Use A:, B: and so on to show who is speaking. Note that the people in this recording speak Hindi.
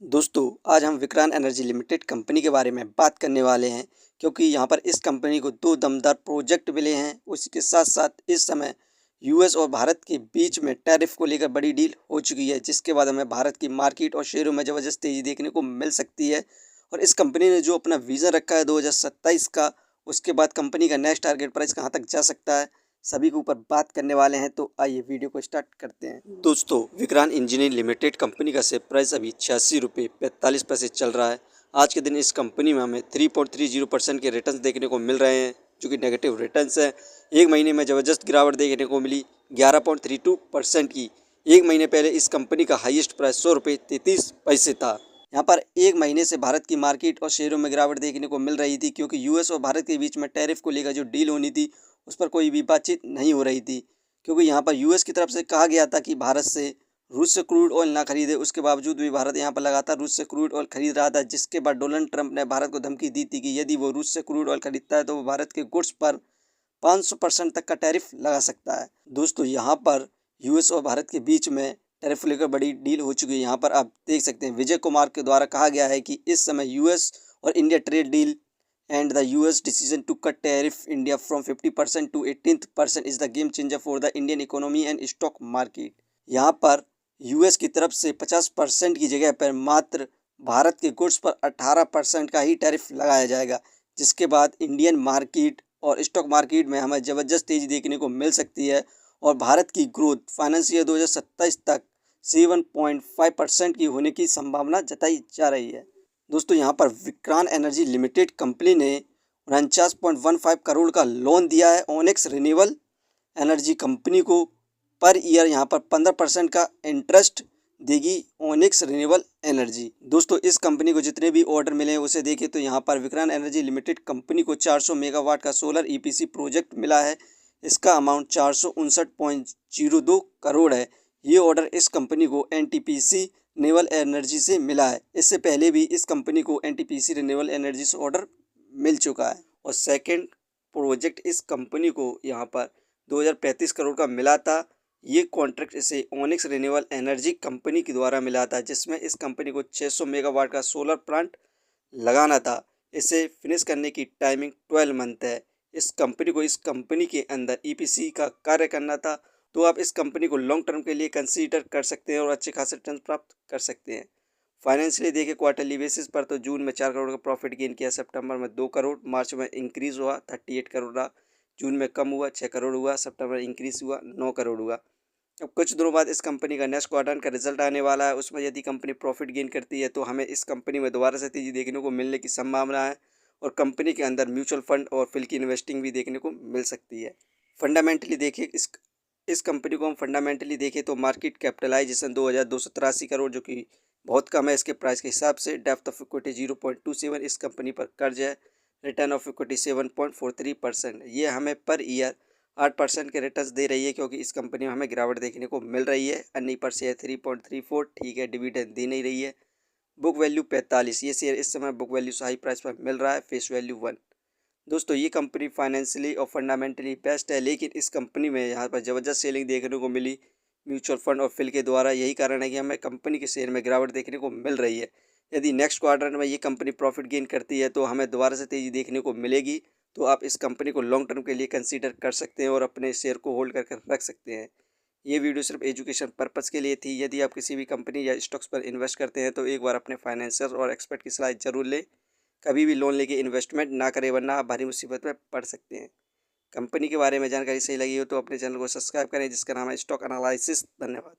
A: दोस्तों, आज हम विक्रांत एनर्जी लिमिटेड कंपनी के बारे में बात करने वाले हैं क्योंकि यहाँ पर इस कंपनी को दो दमदार प्रोजेक्ट मिले हैं। उसी के साथ साथ इस समय यूएस और भारत के बीच में टैरिफ को लेकर बड़ी डील हो चुकी है, जिसके बाद हमें भारत की मार्केट और शेयरों में ज़बरदस्त तेज़ी देखने को मिल सकती है। और इस कंपनी ने जो अपना विज़न रखा है 2027 का, उसके बाद कंपनी का नेक्स्ट टारगेट प्राइस कहाँ तक जा सकता है, सभी के ऊपर बात करने वाले हैं। तो आइए वीडियो को स्टार्ट करते हैं। दोस्तों, विक्रांत इंजीनियरिंग लिमिटेड कंपनी का शेयर प्राइस अभी 86 रुपये 45 पैसे चल रहा है। आज के दिन इस कंपनी में हमें 3.30% के रिटर्न्स देखने को मिल रहे हैं, जो कि नेगेटिव रिटर्न्स है। एक महीने में ज़बरदस्त गिरावट देखने को मिली 11.32% की। एक महीने पहले इस कंपनी का हाईएस्ट प्राइस 100 रुपये 33 पैसे था। यहाँ पर एक महीने से भारत की मार्केट और शेयरों में गिरावट देखने को मिल रही थी, क्योंकि यूएस और भारत के बीच में टैरिफ को लेकर जो डील होनी थी उस पर कोई भी बातचीत नहीं हो रही थी। क्योंकि यहाँ पर यूएस की तरफ से कहा गया था कि भारत से रूस से क्रूड ऑयल ना खरीदे, उसके बावजूद भी भारत यहाँ पर लगातार रूस से क्रूड ऑयल खरीद रहा था, जिसके बाद डोनाल्ड ट्रंप ने भारत को धमकी दी थी कि यदि वो रूस से क्रूड ऑयल खरीदता है तो वो भारत के गुड्स पर 500% तक का टैरिफ लगा सकता है। दोस्तों, यहाँ पर यूएस और भारत के बीच में टैरिफ को लेकर बड़ी डील हो चुकी है। यहाँ पर आप देख सकते हैं विजय कुमार के द्वारा कहा गया है कि इस समय यूएस और India trade deal and the US decision to cut tariff India from 50% to 18% is the game changer for the Indian economy and stock market। यहाँ पर यूएस की तरफ से 50% की जगह पर मात्र भारत के गुड्स पर 18% का ही टैरिफ लगाया जाएगा, जिसके बाद इंडियन मार्केट और स्टॉक मार्केट में हमें ज़बरदस्त तेज़ी देखने को मिल सकती है और भारत की ग्रोथ फाइनेंशियल 2027 तक 7.5% की होने की संभावना जताई जा रही है। दोस्तों, यहाँ पर विक्रांत एनर्जी लिमिटेड कंपनी ने 49.15 करोड़ का लोन दिया है ओनेक्स रिन्यूएबल एनर्जी कंपनी को। पर ईयर यहाँ पर 15% का इंटरेस्ट देगी ओनेक्स रिन्यूएबल एनर्जी। दोस्तों, इस कंपनी को जितने भी ऑर्डर मिले हैं उसे देखें तो यहाँ पर विक्रांत एनर्जी लिमिटेड कंपनी को 400 मेगावाट का सोलर ईपीसी प्रोजेक्ट मिला है। इसका अमाउंट 459.02 करोड़ है। ये ऑर्डर इस कंपनी को एनटीपीसी रिन्यूएबल एनर्जी से मिला है। इससे पहले भी इस कंपनी को एनटीपीसी रिन्यूएबल एनर्जी से ऑर्डर मिल चुका है। और सेकंड प्रोजेक्ट इस कंपनी को यहाँ पर 2035 करोड़ का मिला था। ये कॉन्ट्रैक्ट इसे ओनिक्स रिन्यूएबल एनर्जी कंपनी के द्वारा मिला था, जिसमें इस कंपनी को 600 मेगावाट का सोलर प्लांट लगाना था। इसे फिनिश करने की टाइमिंग 12 मंथ है। इस कंपनी के अंदर ईपीसी का कार्य करना था, तो आप इस कंपनी को लॉन्ग टर्म के लिए कंसीडर कर सकते हैं और अच्छे खासे रिटर्न प्राप्त कर सकते हैं। फाइनेंशियली देखें क्वार्टरली बेसिस पर तो जून में 4 करोड़ का प्रॉफिट गेन किया, सितंबर में 2 करोड़, मार्च में इंक्रीज़ हुआ 38 करोड़ रहा, जून में कम हुआ 6 करोड़ हुआ, सितंबर इंक्रीज़ हुआ 9 करोड़ हुआ। अब कुछ दिनों बाद इस कंपनी का नेक्स्ट क्वार्टर का रिजल्ट आने वाला है। उसमें यदि कंपनी प्रॉफिट गेन करती है तो हमें इस कंपनी में दोबारा से तेज़ी देखने को मिलने की संभावना है और कंपनी के अंदर म्यूचुअल फंड और फिल की इन्वेस्टिंग भी देखने को मिल सकती है। फंडामेंटली देखिए इस कंपनी को हम फंडामेंटली देखें तो मार्केट कैपिटलाइजेशन 2283 करोड़, जो कि बहुत कम है इसके प्राइस के हिसाब से। डेप्थ ऑफ इक्विटी 0.27, इस कंपनी पर कर्ज है। Return of equity 7.43%। ये हमें पर ईयर 8% के रिटर्न्स दे रही है, क्योंकि इस कंपनी में हमें गिरावट देखने को मिल रही है। अर्निंग पर शेयर 3.34, ठीक है, डिविडेंड दे नहीं रही है। बुक वैल्यू 45, ये शेयर इस समय बुक वैल्यू से हाई प्राइस पर मिल रहा है। Face value 1। दोस्तों, ये कंपनी फाइनेंशियली और फंडामेंटली बेस्ट है, लेकिन इस कंपनी में यहाँ पर ज़बरदस्त सेलिंग देखने को मिली म्यूचुअल फंड और फिल के द्वारा। यही कारण है कि हमें कंपनी के शेयर में गिरावट देखने को मिल रही है। यदि नेक्स्ट क्वार्टर में ये कंपनी प्रॉफिट गेन करती है तो हमें दोबारा से तेज़ी देखने को मिलेगी, तो आप इस कंपनी को लॉन्ग टर्म के लिए कंसीडर कर सकते हैं और अपने शेयर को होल्ड कर रख सकते हैं। ये वीडियो सिर्फ एजुकेशन पर्पज़ के लिए थी। यदि आप किसी भी कंपनी या स्टॉक्स पर इन्वेस्ट करते हैं तो एक बार अपने फाइनेंशियल और एक्सपर्ट की सलाह जरूर लें। कभी भी लोन लेके इन्वेस्टमेंट ना करें, वरना आप भारी मुसीबत में पड़ सकते हैं। कंपनी के बारे में जानकारी सही लगी हो तो अपने चैनल को सब्सक्राइब करें, जिसका नाम है स्टॉक एनालिसिस। धन्यवाद।